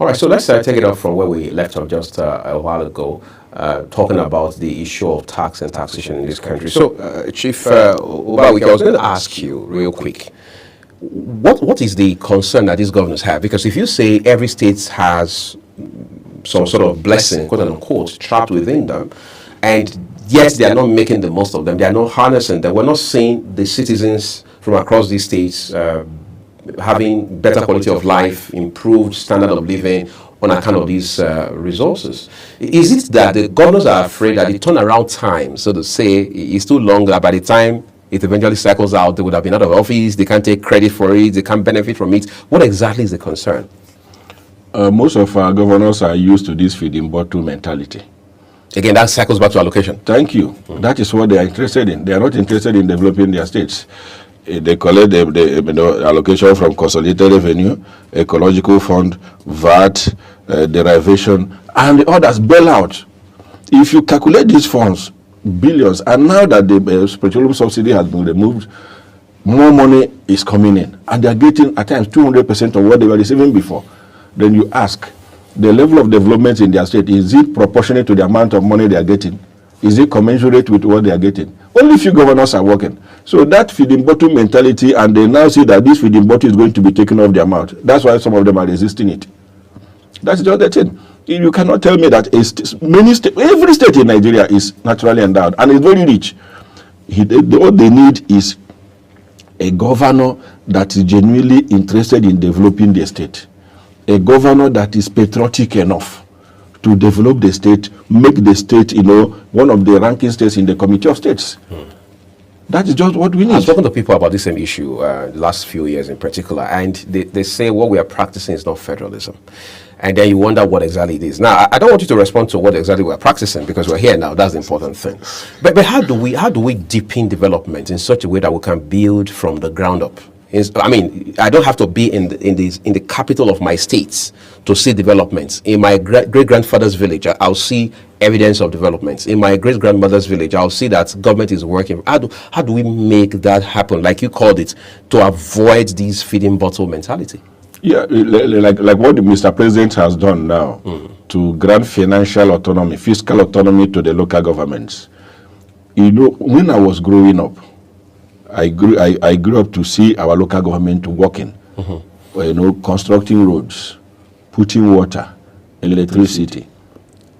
All right, so let's take it up from where we left off just a while ago, talking about the issue of tax and taxation in this country. So, Chief Obawike, I was going to ask you real quick, what is the concern that these governors have? Because if you say every state has some sort of blessing, quote unquote, trapped within them, and yet they are not making the most of them, they are not harnessing them, we're not seeing the citizens from across these states having better quality of life, improved standard of living on account of these resources. Is it that the governors are afraid that the turnaround time, so to say, is too long, that by the time it eventually cycles out, they would have been out of office, they can't take credit for it, they can't benefit from it? What exactly is the concern? Most of our governors are used to this feeding bottle mentality. Again, that cycles back to allocation. Thank you. That is what they are interested in. They are not interested in developing their states. They collect the allocation from consolidated revenue, ecological fund, VAT, derivation, and the others bail out. If you calculate these funds, billions, and now that the petroleum subsidy has been removed, more money is coming in, and they are getting at times 200% of what they were receiving before. Then you ask, the level of development in their state, is it proportionate to the amount of money they are getting? Is it commensurate with what they are getting? Only few governors are working. So that feeding bottle mentality, and they now see that this feeding bottle is going to be taken off their mouth. That's why some of them are resisting it. That's just the thing. You cannot tell me that every state in Nigeria is naturally endowed and is very rich. What they need is a governor that is genuinely interested in developing the state. A governor that is patriotic enough to develop the state, make the state, one of the ranking states in the Committee of States. That is just what we need. I was talking to people about this same issue the last few years in particular, and they say what we are practicing is not federalism. And then you wonder what exactly it is. Now, I don't want you to respond to what exactly we're practicing, because we're here now. That's the important thing. But how do we deepen development in such a way that we can build from the ground up? I mean, I don't have to be in the capital of my states to see developments. In my great-grandfather's village, I'll see evidence of developments. In my great-grandmother's village, I'll see that government is working. How do we make that happen, like you called it, to avoid this feeding bottle mentality? Yeah, like what the Mr. President has done now to grant financial autonomy, fiscal autonomy to the local governments. When I was growing up, I grew up to see our local government working, constructing roads, putting water, electricity.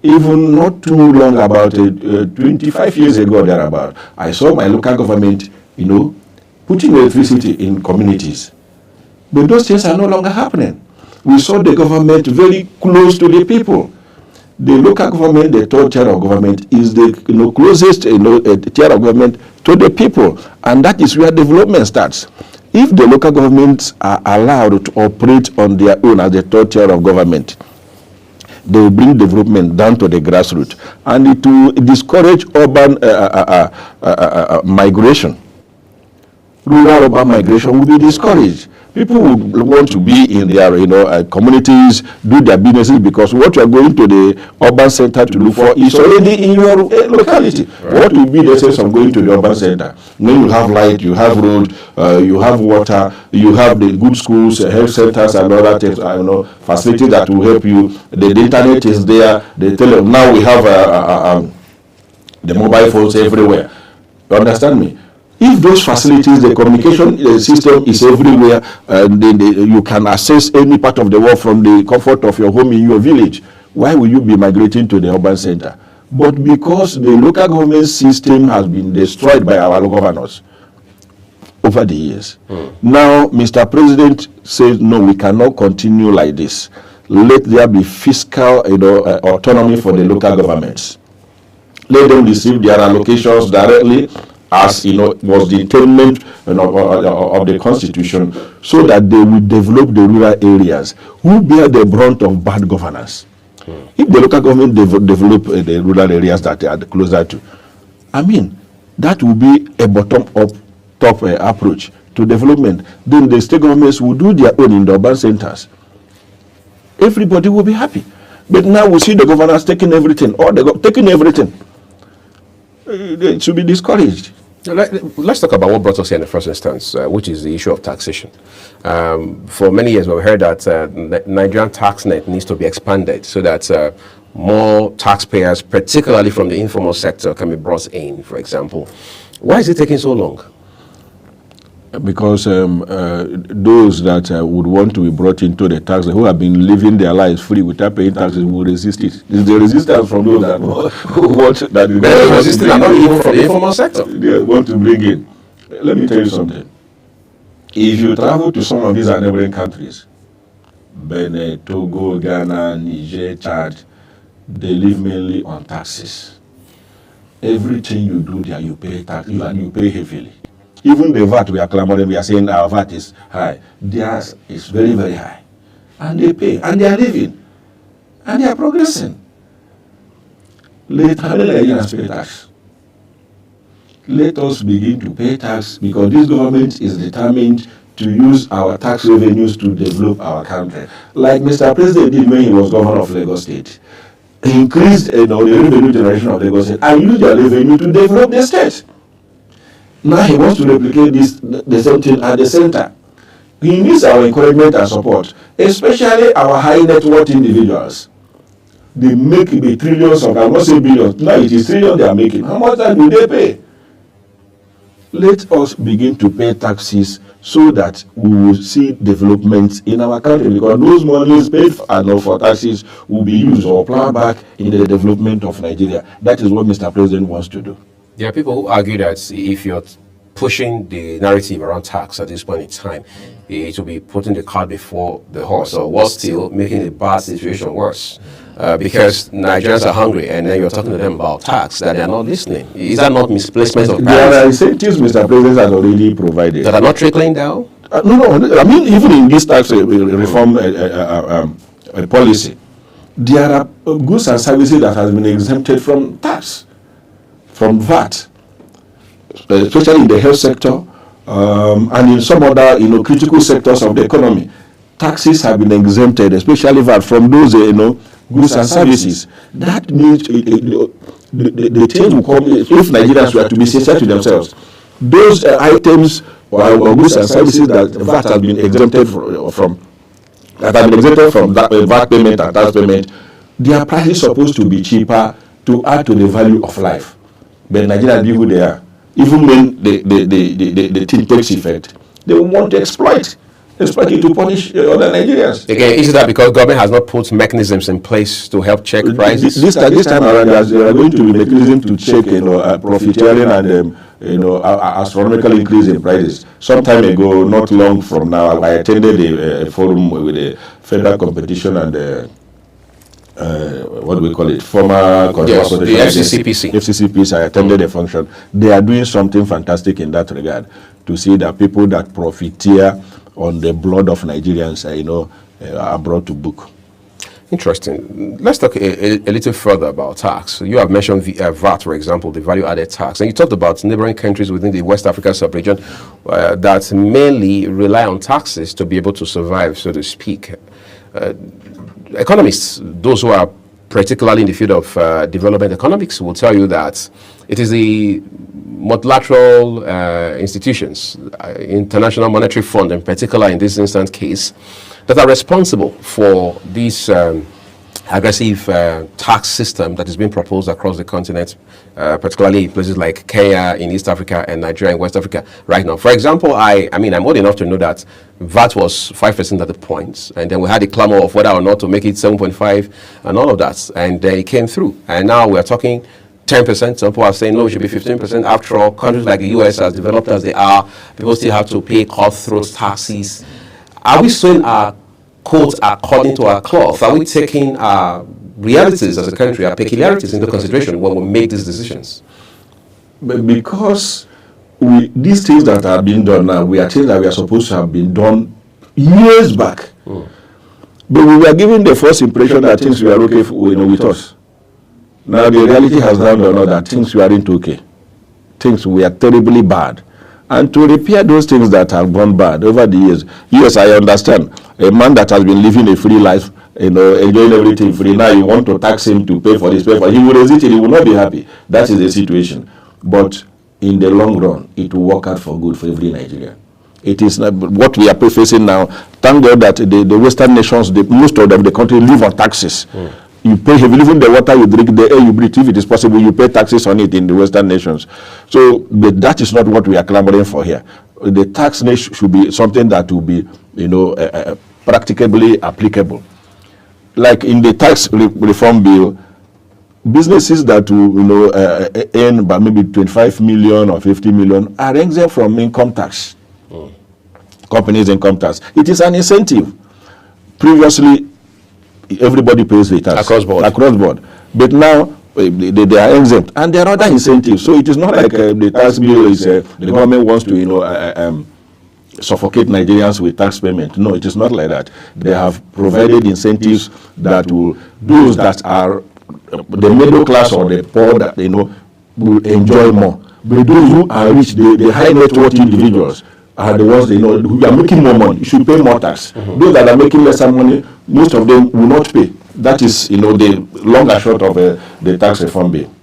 Even not too long, about 25 years ago, thereabout, I saw my local government, putting electricity in communities. But those things are no longer happening. We saw the government very close to the people. The local government, the third tier of government, is the closest tier of government to the people, and that is where development starts. If the local governments are allowed to operate on their own as the third tier of government, they will bring development down to the grassroots, and it will discourage urban migration. Rural-urban migration will be discouraged. People would want to be in their communities, do their businesses, because what you are going to the urban center to look for is already in your locality. Right. What will be the sense of going to the urban center? You have light, you have road, you have water, you have the good schools, health centers, and other things, facilities that will help you. The internet is there. Now we have the mobile phones everywhere. You understand me? If those facilities, the communication system is everywhere, and you can access any part of the world from the comfort of your home in your village, why will you be migrating to the urban center? But because the local government system has been destroyed by our governors over the years. Now, Mr. President says, no, we cannot continue like this. Let there be fiscal autonomy for the local governments. Let them receive their allocations directly, as was the intent of the Constitution, so that they will develop the rural areas. Who bear the brunt of bad governance? If the local government develop the rural areas that they are closer to, that will be a bottom-up top approach to development. Then the state governments will do their own in the urban centers. Everybody will be happy. But now we see the governors taking everything, taking everything. It should be discouraged. Let's talk about what brought us here in the first instance, which is the issue of taxation. For many years, we've heard that Nigerian tax net needs to be expanded so that more taxpayers, particularly from the informal sector, can be brought in, for example. Why is it taking so long? Because those that would want to be brought into the tax, who have been living their lives free without paying taxes, will resist it. It's the resistance from those that who want that. They're resisting, not even from the informal sector. They want to bring in. Let me tell you something. If you travel to some of these neighboring countries, Benin, Togo, Ghana, Niger, Chad, they live mainly on taxes. Everything you do there, you pay tax, and you pay heavily. Even the VAT we are clamoring, we are saying our VAT is high. Theirs is very, very high. And they pay, and they are living, and they are progressing. Let Nigerians pay tax. Let us begin to pay tax, because this government is determined to use our tax revenues to develop our country. Like Mr. President did when he was governor of Lagos State. He increased the revenue generation of Lagos State and used their revenue to develop the state. Now he wants to replicate the same thing at the center. He needs our encouragement and support, especially our high net worth individuals. They make the trillions of, I will not say billions, now it is trillions they are making. How much time do they pay? Let us begin to pay taxes so that we will see developments in our country, because those monies paid for taxes will be used or plowed back in the development of Nigeria. That is what Mr. President wants to do. There are people who argue that if you're pushing the narrative around tax at this point in time, it will be putting the cart before the horse, or worse still, making the bad situation worse. Because Nigerians are hungry, and then you're talking to them about tax, that they're not listening. Is that not misplacement of There are priorities incentives Mr. President has already provided. that are not trickling down? No, I mean, even in this tax reform policy, there are goods and services that have been exempted from tax, from VAT, especially in the health sector and in some other critical sectors of the economy. Taxes have been exempted, especially VAT, from those goods and services. That means the change will come if Nigerians were to be sincere to themselves. Those items or goods and services that VAT has been exempted from VAT payment and tax payment, their price is supposed to be cheaper to add to the value of life. But Nigerians be who they are. Even when the thing takes effect, they want to exploit it to punish other Nigerians. Again, is that because government has not put mechanisms in place to help check prices? This time around, there are going to be mechanisms to check profiteering and astronomical increase in prices. Some time ago, not long from now, I attended a forum with the Federal Competition and what do we call it? Former Yes, the FCCPC. FCCPC. I attended a function. They are doing something fantastic in that regard, to see that people that profiteer on the blood of Nigerians, are brought to book. Interesting. Let's talk a little further about tax. You have mentioned VAT, for example, the value-added tax, and you talked about neighboring countries within the West Africa sub-region that mainly rely on taxes to be able to survive, so to speak. Economists, those who are particularly in the field of development economics, will tell you that it is the multilateral institutions, International Monetary Fund in particular in this instance case, that are responsible for this aggressive tax system that is being proposed across the continent, particularly in places like Kenya in East Africa and Nigeria in West Africa right now. For example, I'm old enough to know that VAT was 5% at the point, and then we had a clamor of whether or not to make it 7.5 and all of that, and then it came through. And now we are talking 10%. Some people are saying no, it should be 15%. After all, countries like the US, as developed as they are, people still have to pay cutthroat taxes. Are we sewing our coat according to our cloth? Are we taking our realities as a country, our peculiarities into consideration when we make these decisions? But because these things that are being done now, we are things that we are supposed to have been done years back. But we were given the false impression that things were okay with us. Now the reality has now done that things weren't okay. Things were terribly bad. And to repair those things that have gone bad over the years, yes, I understand. A man that has been living a free life, enjoying everything free, now you want to tax him to pay for this, he will resist it, he will not be happy. That is the situation. But in the long run, it will work out for good for every Nigerian. It is not what we are facing now. Thank God that the Western nations, most of them, the country live on taxes. You pay heavily, even the water you drink, the air you breathe, if it is possible, you pay taxes on it in the Western nations. So, but that is not what we are clamoring for here. The tax should be something that will be, practicably applicable. Like in the tax reform bill, businesses that will, earn by maybe 25 million or 50 million are exempt from income tax. Companies income tax. It is an incentive. Previously, everybody pays the tax across board. But now they are exempt, and there are other incentives. So it is not like the tax bill is the government wants to suffocate Nigerians with tax payment. No, it is not like that. They have provided incentives that will those that are the middle class or the poor that will enjoy more. But those who are rich, the high net worth individuals, are the ones who are making more money. You should pay more tax. Those that are making lesser money, most of them will not pay. That is, the long and short of the tax reform bill.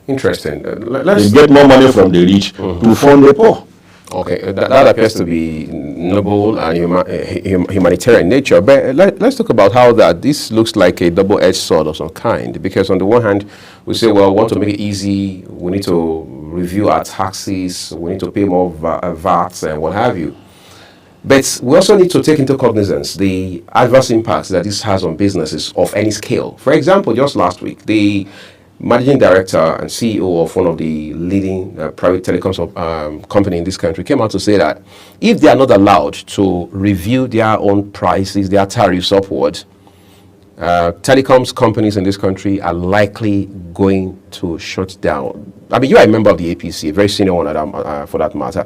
Interesting. They get more money from the rich to fund the poor. Okay, that appears to be noble and humanitarian nature. But let's talk about how this looks like a double-edged sword of some kind. Because on the one hand, we say, well, we want to make it easy. We need to review our taxes. We need to pay more VAT and what have you. But we also need to take into cognizance the adverse impacts that this has on businesses of any scale. For example, just last week, the managing director and CEO of one of the leading private telecoms company in this country came out to say that if they are not allowed to review their own prices, their tariffs upward, telecoms companies in this country are likely going to shut down. I mean, you are a member of the APC, a very senior one for that matter.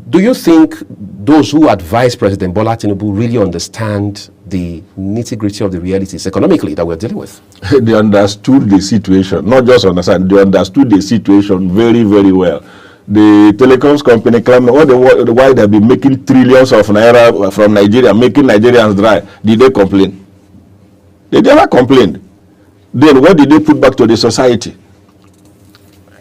Do you think those who advise President Bola Tinubu really understand the nitty-gritty of the realities economically that we're dealing with? They understood the situation, not just understand, they understood the situation very, very well. The telecoms company claimed all the while they've been making trillions of naira from Nigeria, making Nigerians dry. Did they complain? They never complained. Then what did they put back to the society?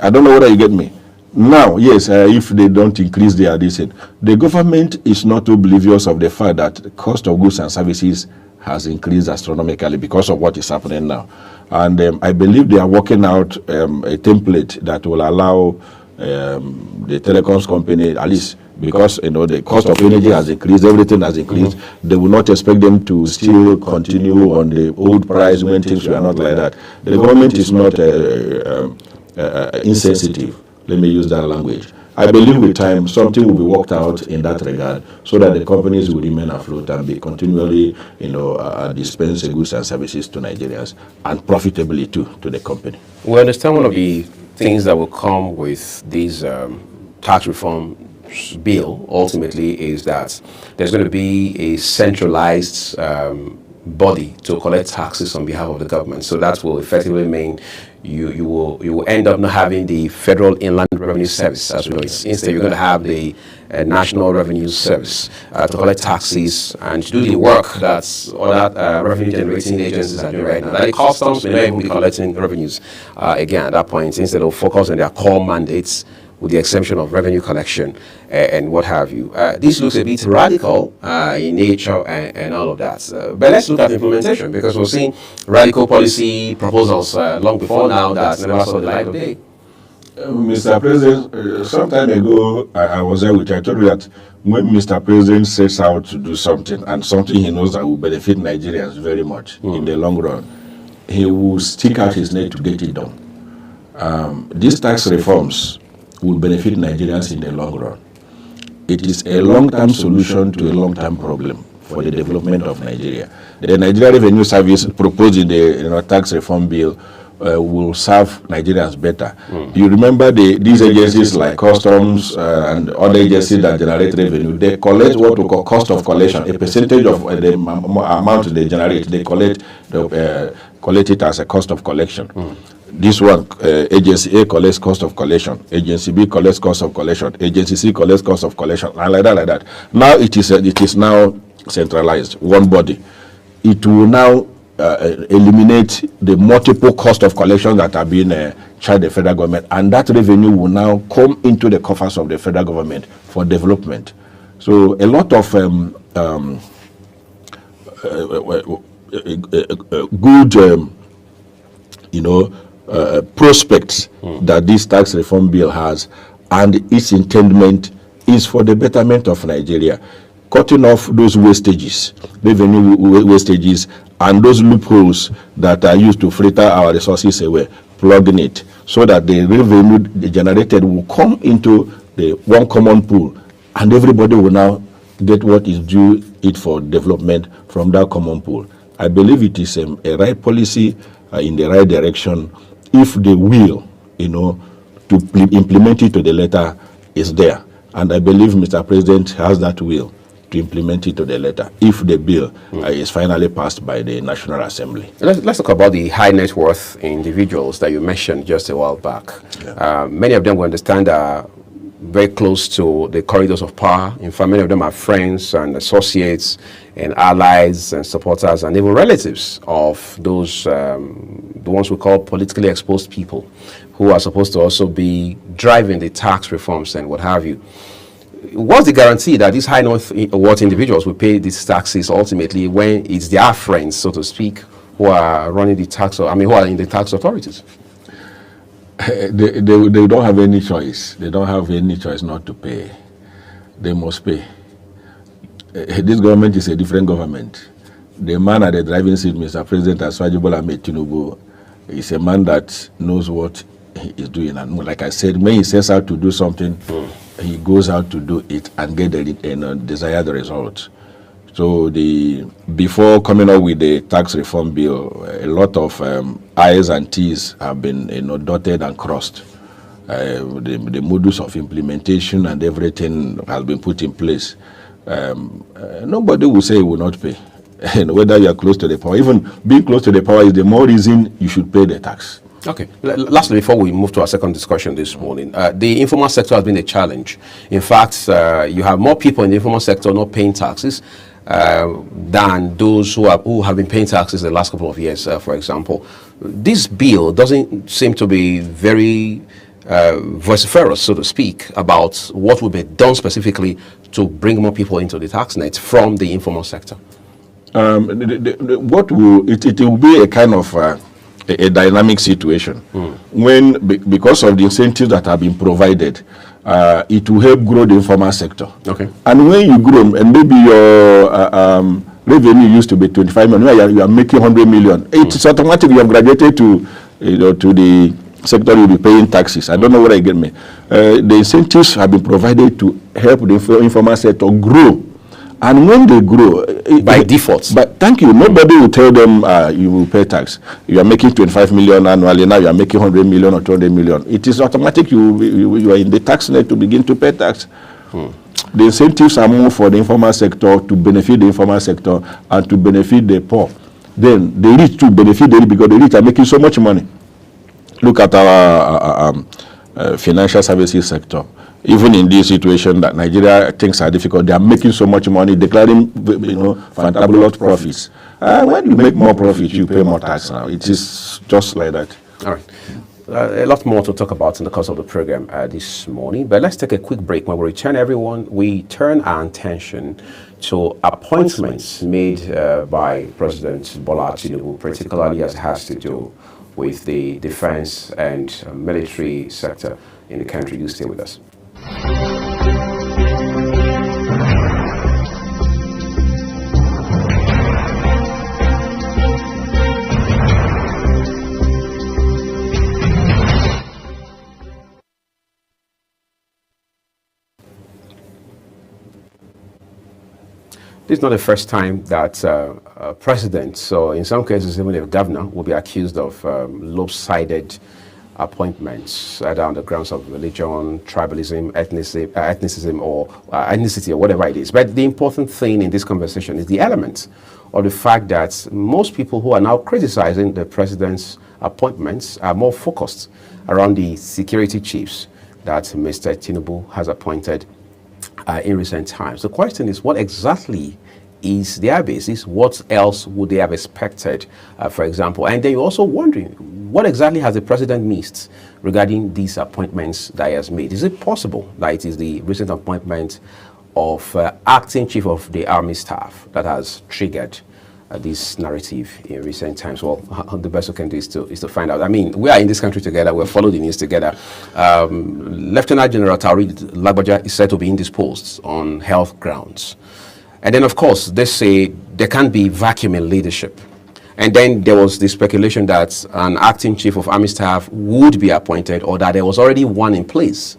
I don't know whether you get me. Now, yes, if they don't increase their addition, the government is not oblivious of the fact that the cost of goods and services has increased astronomically because of what is happening now. And I believe they are working out a template that will allow the telecoms company, at least because the cost of energy has increased, everything has increased. They will not expect them to still continue on the old price when things were not like that. The government is not insensitive. Let me use that language. I believe with time something will be worked out in that regard, so that the companies will remain afloat and be continually, dispense goods and services to Nigerians, and profitably too to the company. We understand one of the things that will come with these tax reform bill ultimately is that there's going to be a centralized body to collect taxes on behalf of the government. So that will effectively mean you will end up not having the Federal Inland Revenue Service, as we know. Instead, you're going to have the National Revenue Service to collect taxes and to do the work that other revenue-generating agencies are doing right now. That the customs may not even be collecting revenues again at that point. Instead of focus on their core mandates, with the exemption of revenue collection and what have you. This looks a bit radical in nature and all of that. But let's look at implementation, because we're seeing radical policy proposals long before now that never saw the light of day. Mr. President, some time ago, I was there with you. I told you that when Mr. President sets out to do something, and something he knows that will benefit Nigerians very much in the long run, he will stick out his neck to get it done. These tax reforms will benefit Nigerians in the long run. It is a long-term solution to a long-term problem for the development of Nigeria. The Nigeria Revenue Service proposed in the tax reform bill will serve Nigerians better. You remember these agencies like customs and other agencies that generate revenue, they collect what we call cost of collection, a percentage of the amount they generate. They collect it as a cost of collection. This one, agency A collects cost of collection, agency B collects cost of collection, agency C collects cost of collection, and like that. Now it is now centralized, one body. It will now eliminate the multiple cost of collection that have been charge the federal government, and that revenue will now come into the coffers of the federal government for development. So a lot of good, prospects that this tax reform bill has, and its intendment is for the betterment of Nigeria, cutting off those wastages, revenue wastages, and those loopholes that are used to fritter our resources away, plugging it, so that the revenue generated will come into the one common pool, and everybody will now get what is due it for development from that common pool. I believe it is a right policy in the right direction if the will, to implement it to the letter is there. And I believe Mr. President has that will to implement it to the letter if the bill is finally passed by the National Assembly. Let's talk about the high net worth individuals that you mentioned just a while back. Yeah. Many of them will understand very close to the corridors of power. In fact, many of them are friends and associates and allies and supporters and even relatives of those, the ones we call politically exposed people, who are supposed to also be driving the tax reforms and what have you. What's the guarantee that these high net worth individuals will pay these taxes ultimately when it's their friends, so to speak, who are running the tax, who are in the tax authorities? They don't have any choice. They don't have any choice not to pay. They must pay. This government is a different government. The man at the driving seat, Mr. President Aswaji Bola Ahmed Tinubu, is a man that knows what he is doing. And like I said, when he sets out to do something, he goes out to do it and get the desired result. So before coming up with the tax reform bill, a lot of I's and T's have been dotted and crossed. The modus of implementation and everything has been put in place. Nobody will say he will not pay. Whether you are close to the power, even being close to the power is the more reason you should pay the tax. Okay. Lastly, before we move to our second discussion this morning, the informal sector has been a challenge. In fact, you have more people in the informal sector not paying taxes than those who have been paying taxes the last couple of years, for example. This bill doesn't seem to be very vociferous, so to speak, about what will be done specifically to bring more people into the tax net from the informal sector. It will be a kind of a dynamic situation because of the incentives that have been provided. It will help grow the informal sector. Okay. And when you grow, and maybe your revenue used to be 25 million, you are making 100 million. It's automatic. You have graduated to the sector you'll be paying taxes. I don't know whether you get me. The incentives have been provided to help the informal sector grow. And when they grow, by default. But thank you. Nobody will tell them you will pay tax. You are making 25 million annually. Now you are making 100 million or 200 million. It is automatic. You are in the tax net to begin to pay tax. The incentives are more for the informal sector to benefit the informal sector and to benefit the poor. Then the rich to benefit the rich because the rich are making so much money. Look at our financial services sector. Even in this situation that Nigeria things are difficult, they are making so much money, declaring fantabulous profits. When you make more profit, you pay more tax now. It is just like that. All right. A lot more to talk about in the course of the program this morning, but let's take a quick break. When we return, everyone, we turn our attention to appointments made by President Bola Tinubu, particularly as it has to do with the defense and military sector in the country. You stay with us. This is not the first time that a president, so in some cases even a governor, will be accused of lopsided appointments, either on the grounds of religion, tribalism, ethnicism, or ethnicity, or whatever it is. But the important thing in this conversation is the element of the fact that most people who are now criticizing the president's appointments are more focused around the security chiefs that Mr. Tinubu has appointed in recent times. The question is, what exactly is their basis, what else would they have expected, for example? And then you're also wondering, what exactly has the president missed regarding these appointments that he has made? Is it possible that it is the recent appointment of acting chief of the army staff that has triggered this narrative in recent times? Well, the best we can do is to find out. I mean, we are in this country together. We're following the news together. Lieutenant General Taoreed Lagbaja is said to be indisposed on health grounds. And then, of course, they say there can't be vacuum in leadership. And then there was the speculation that an acting chief of army staff would be appointed, or that there was already one in place.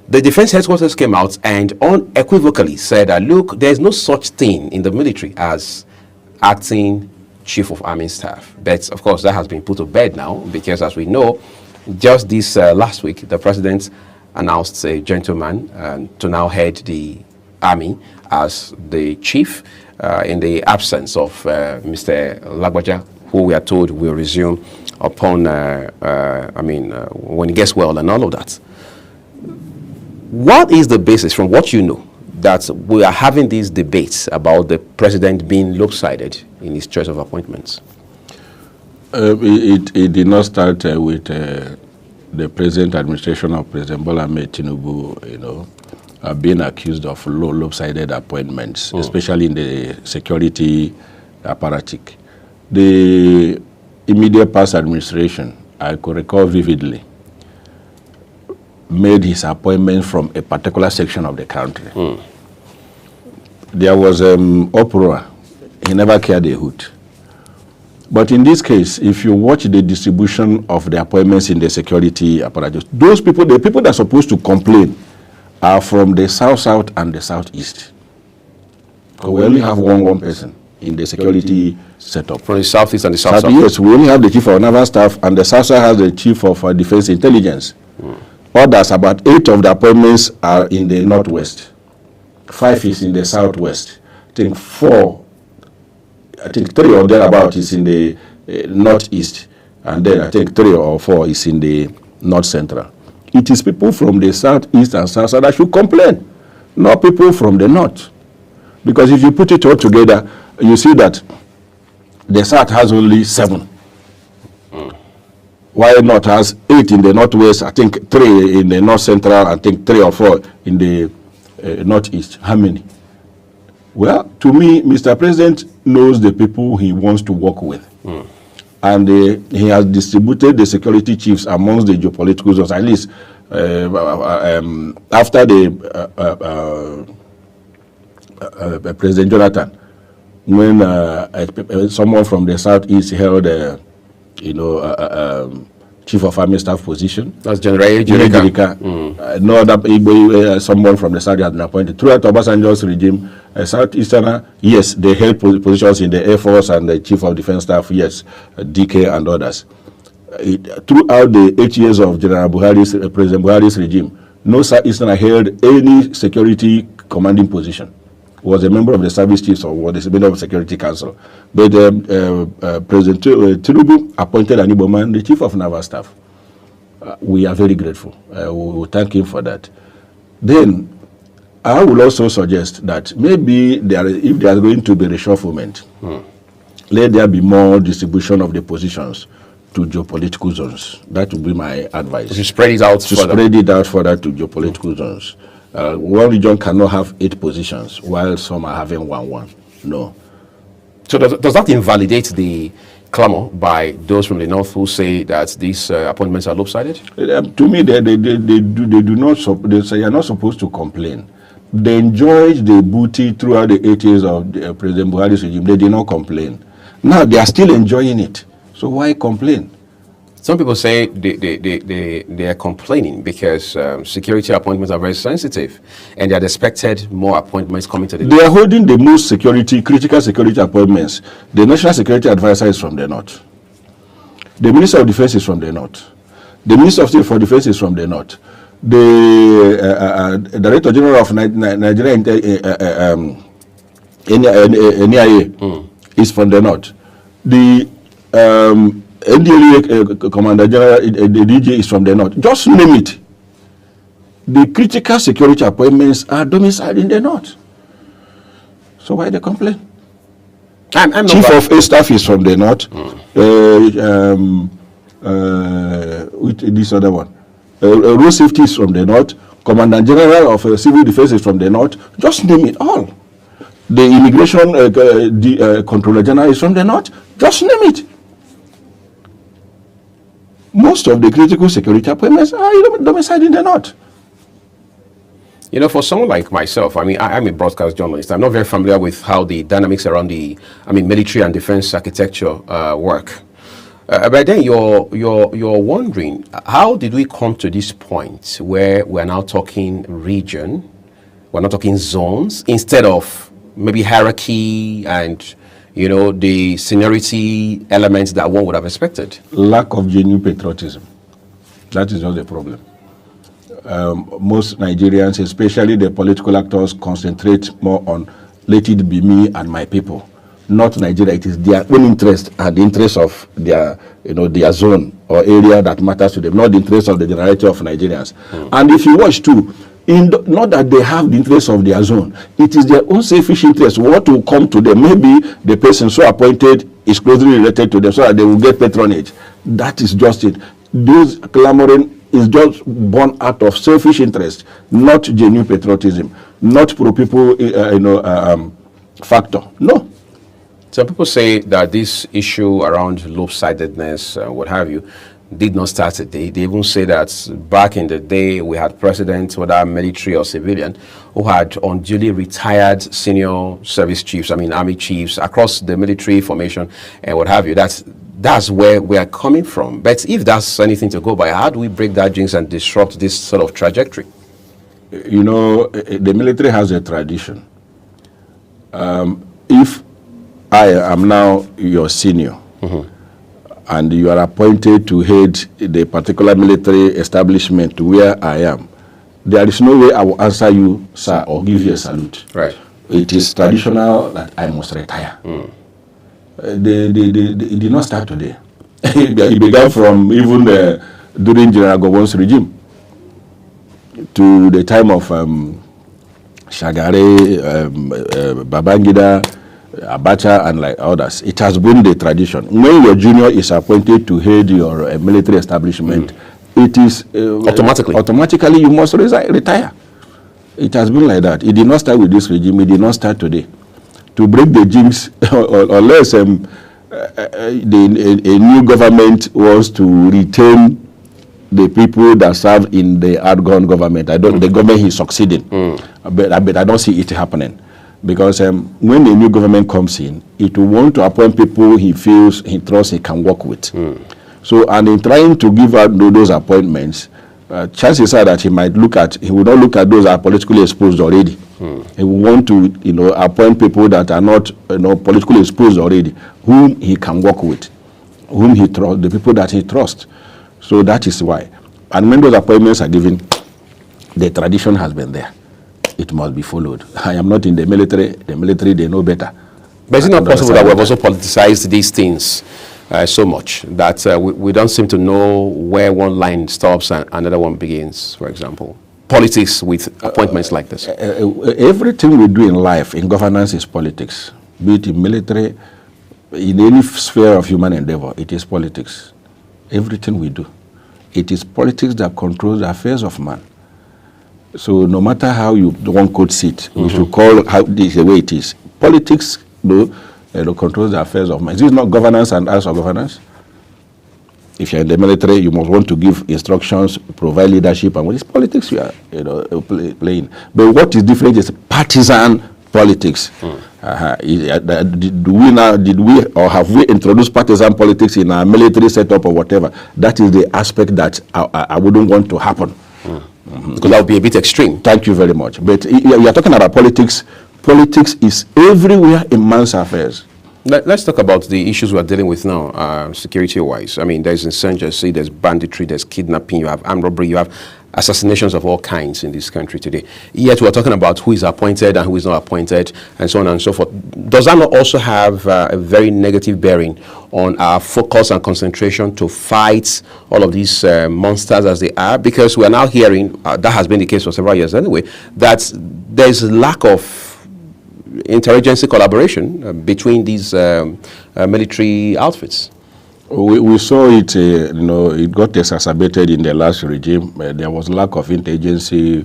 The defense headquarters came out and unequivocally said that, look, there's no such thing in the military as acting chief of army staff. But of course, that has been put to bed now, because as we know, just this last week, the president announced a gentleman to now head the army as the chief in the absence of Mr. Lagbaja, who we are told will resume upon, when he gets well and all of that. What is the basis, from what you know, that we are having these debates about the president being lopsided in his choice of appointments? It did not start with the present administration of President Bola Ahmed Tinubu, being accused of lopsided appointments, especially in the security apparatus. The immediate past administration, I could recall vividly, made his appointment from a particular section of the country. There was uproar. He never cared a hoot. But in this case, if you watch the distribution of the appointments in the security apparatus, those people, the people that are supposed to complain, are from the south and the southeast. So we only have one person in the security setup. From the southeast and the south. Yes, we only have the chief of naval staff, and the south has the chief of defense intelligence. Others, about 8 of the appointments are in the northwest. 5 is in the southwest. I think 3 or thereabout is in the northeast, and then I think 3 or 4 is in the north central. It is people from the southeast and south that should complain, not people from the north. Because if you put it all together, you see that the south has only 7. While north has 8 in the northwest, I think 3 in the north central, I think 3 or 4 in the northeast. How many? Well, to me, Mr. President knows the people he wants to work with. And he has distributed the security chiefs amongst the geopolitical zones, at least after the President Jonathan, when someone from the southeast held chief of army staff position. That's General Jirika. No other someone from the south has been appointed. Throughout Obasanjo's regime, Southeasterner, yes, they held positions in the Air Force and the Chief of Defense Staff, yes, DK and others. Throughout the 8 years of President Buhari's regime, no Southeasterner held any security commanding position. Was a member of the service chiefs or was a member of the Security Council. But President Tinubu appointed an Igbo man, the Chief of Naval Staff. We are very grateful. We will thank him for that. Then, I will also suggest that maybe if there is going to be reshufflement, let there be more distribution of the positions to geopolitical zones. That would be my advice. To spread it out further. Spread it out further to geopolitical zones. One region cannot have 8 positions, while some are having 1. No. So does that invalidate the clamor by those from the north who say that these appointments are lopsided? To me, they do not. They say you're not supposed to complain. They enjoyed the booty throughout the 8 years of President Buhari's regime. They did not complain. Now they are still enjoying it. So why complain? Some people say they are complaining because security appointments are very sensitive, and they had expected more appointments coming to the. They are holding the most critical security appointments. The National Security Advisor is from the north. The Minister of Defense is from the north. The Minister of State for Defense is from the north. The Director General of Nigeria NIA is from the north. The NDLA Commander General, the DG is from the north. Just name it. The critical security appointments are domiciled in the north. So why they complain? I'm Chief not. of Air Staff is from the north. This other one. Road Safety is from the north. Commandant General of Civil Defense is from the north. Just name it all. The Immigration Controller General is from the north. Just name it. Most of the critical security appointments are domiciled in the north. You know, for someone like myself, I mean, I'm a broadcast journalist. I'm not very familiar with how the dynamics around the, military and defense architecture work. But then you're wondering, how did we come to this point where we're now talking region, we're not talking zones, instead of maybe hierarchy and, the seniority elements that one would have expected? Lack of genuine patriotism. That is not the problem. Most Nigerians, especially the political actors, concentrate more on let it be me and my people, not Nigeria. It is their own interest and the interest of their, their zone or area that matters to them, not the interest of the generality of Nigerians. And if you watch too, not that they have the interest of their zone, it is their own selfish interest. What will come to them? Maybe the person so appointed is closely related to them so that they will get patronage. That is just it. Those clamoring is just born out of selfish interest, not genuine patriotism, not pro-people factor. No. Some people say that this issue around lopsidedness, what have you, did not start today. They even say that back in the day we had presidents, whether military or civilian, who had unduly retired senior service chiefs, army chiefs across the military formation and what have you. That's where we are coming from. But if that's anything to go by, how do we break that jinx and disrupt this sort of trajectory? The military has a tradition. If I am now your senior, and you are appointed to head the particular military establishment where I am, there is no way I will answer you, sir, or give you a salute. Right. It is traditional that I must retire. It did not start today. It began from even during General Gowon's regime to the time of Shagare, Babangida, Abacha, and like others. It has been the tradition. When your junior is appointed to head your military establishment, it is automatically you must retire. It has been like that. It did not start with this regime. It did not start today. To break the jinx, unless a new government was to retain the people that serve in the outgone government. The government is succeeding, but I don't see it happening. Because when the new government comes in, it will want to appoint people he feels, he trusts, he can work with. So, and in trying to give out those appointments, chances are that he will not look at those that are politically exposed already. He will want to, appoint people that are not, politically exposed already, whom he can work with, whom he trusts, the people that he trusts. So that is why. And when those appointments are given, the tradition has been there. It must be followed. I am not in the military. The military, they know better. But is it not possible that we have also politicized these things so much that we don't seem to know where one line stops and another one begins, for example? Politics with appointments like this. Everything we do in life, in governance, is politics. Be it in military, in any sphere of human endeavor, it is politics. Everything we do. It is politics that controls the affairs of man. So no matter how one could sit, we should call how this the way it is. Politics controls the affairs of man. This is not governance and acts of governance. If you're in the military, you must want to give instructions, provide leadership, and what is politics you are playing. But what is different is partisan politics. Did we or have we introduced partisan politics in our military setup or whatever? That is the aspect that I wouldn't want to happen. Because that would be a bit extreme. Thank you very much. But we are talking about politics. Politics is everywhere in man's affairs. Let's talk about the issues we're dealing with now, security-wise. There's insurgency, there's banditry, there's kidnapping, you have armed robbery, you have assassinations of all kinds in this country today. Yet we're talking about who is appointed and who is not appointed, and so on and so forth. Does that not also have a very negative bearing on our focus and concentration to fight all of these monsters as they are? Because we're now hearing, that has been the case for several years anyway, that there's a lack of interagency collaboration between these military outfits? We saw it, it got exacerbated in the last regime. There was lack of interagency,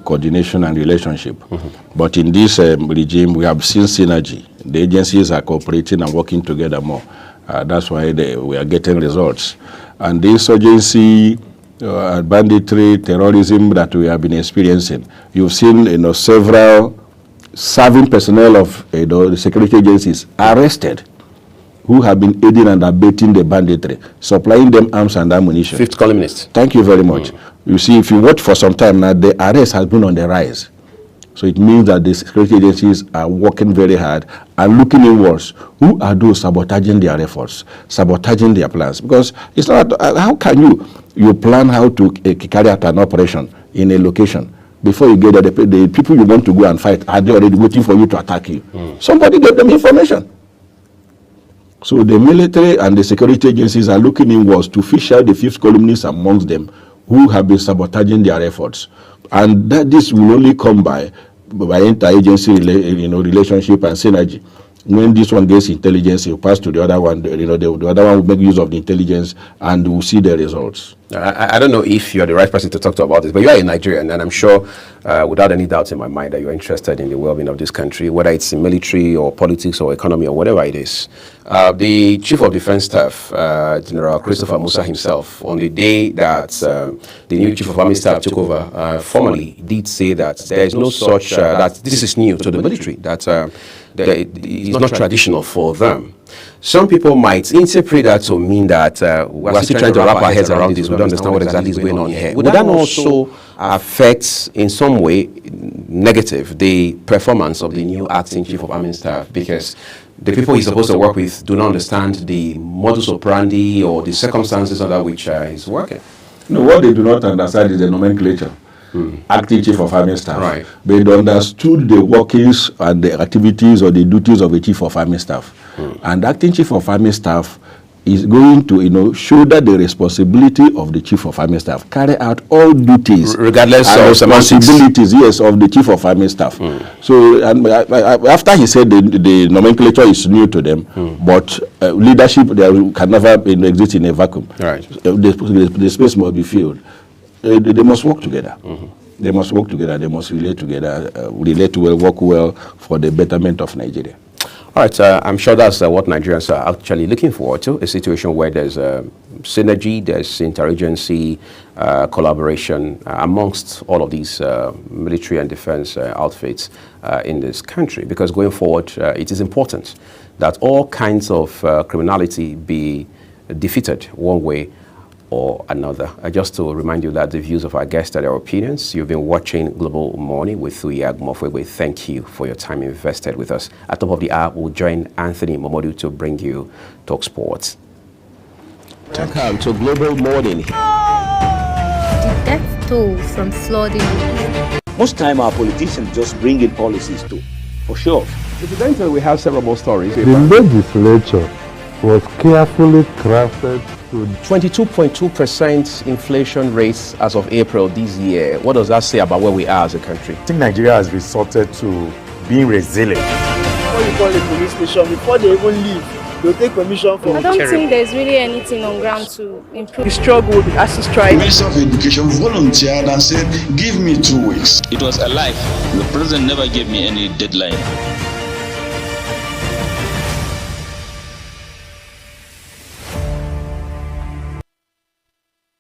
coordination and relationship. But in this regime, we have seen synergy. The agencies are cooperating and working together more. That's why we are getting results. And the insurgency, banditry, terrorism that we have been experiencing, you've seen, several serving personnel of the security agencies arrested, who have been aiding and abetting the banditry, supplying them arms and ammunition. Fifth columnist. Thank you very much. You see, if you watch for some time now, the arrest has been on the rise. So it means that the security agencies are working very hard and looking inwards. Who are those sabotaging their efforts, sabotaging their plans? Because it's not, how can you plan how to carry out an operation in a location? Before you get there, the people you want to go and fight, are they already waiting for you to attack you? Somebody gave them information. So the military and the security agencies are looking inwards to fish out the fifth columnists amongst them who have been sabotaging their efforts. And this will only come by interagency relationship and synergy. When this one gets intelligence, it will pass to the other one. The other one will make use of the intelligence, and we'll see the results. I don't know if you're the right person to talk to about this, but you are a Nigerian, and I'm sure, without any doubt in my mind, that you're interested in the well-being of this country, whether it's in military or politics or economy or whatever it is. The Chief of Defense Staff, General Christopher Musa himself, on the day that the new Chief of Army Staff took over, formally did say that there is no such, that this is new to the military, that it's not traditional for them. Some people might interpret that to mean that we're still trying to wrap our heads around this. We don't understand what exactly is going on here. Would that also affect, in some way, negative, the performance of the new acting Chief of Army Staff? Because the people he's supposed to work with do not understand the modus operandi or the circumstances under which he's working. No, what they do not understand is the nomenclature. Acting Chief of Army Staff. Right. They understood the workings and the activities or the duties of a Chief of Army Staff. And Acting Chief of Army Staff is going to, shoulder the responsibility of the Chief of Army Staff, carry out all duties, regardless and of responsibilities, yes, of the Chief of Army Staff. So, and after he said the nomenclature is new to them, but leadership can never exist in a vacuum. Right. The space must be filled. They must work together. They must work together. They must relate together, relate well, work well for the betterment of Nigeria. All right, I'm sure that's what Nigerians are actually looking forward to, a situation where there's synergy, there's interagency, collaboration amongst all of these military and defense outfits in this country. Because going forward, it is important that all kinds of criminality be defeated one way or another. Just to remind you that the views of our guests are their opinions. You've been watching Global Morning with Uyag Mofwegwe. Thank you for your time invested with us. At top of the hour, we'll join Anthony Momodu to bring you Talk Sports. Welcome to Global Morning. The death toll from flooding. Most time our politicians just bring in policies too, for sure. Incidentally, we have several more stories. The legislature was carefully crafted to 22.2% inflation rates as of April this year. What does that say about where we are as a country? I think Nigeria has resorted to being resilient. Before you call a police station, before they even leave, they'll take permission from. I don't think there's really anything on ground to improve. We struggled as a strike. The Minister of Education volunteered and said, give me 2 weeks. It was a lie. The president never gave me any deadline.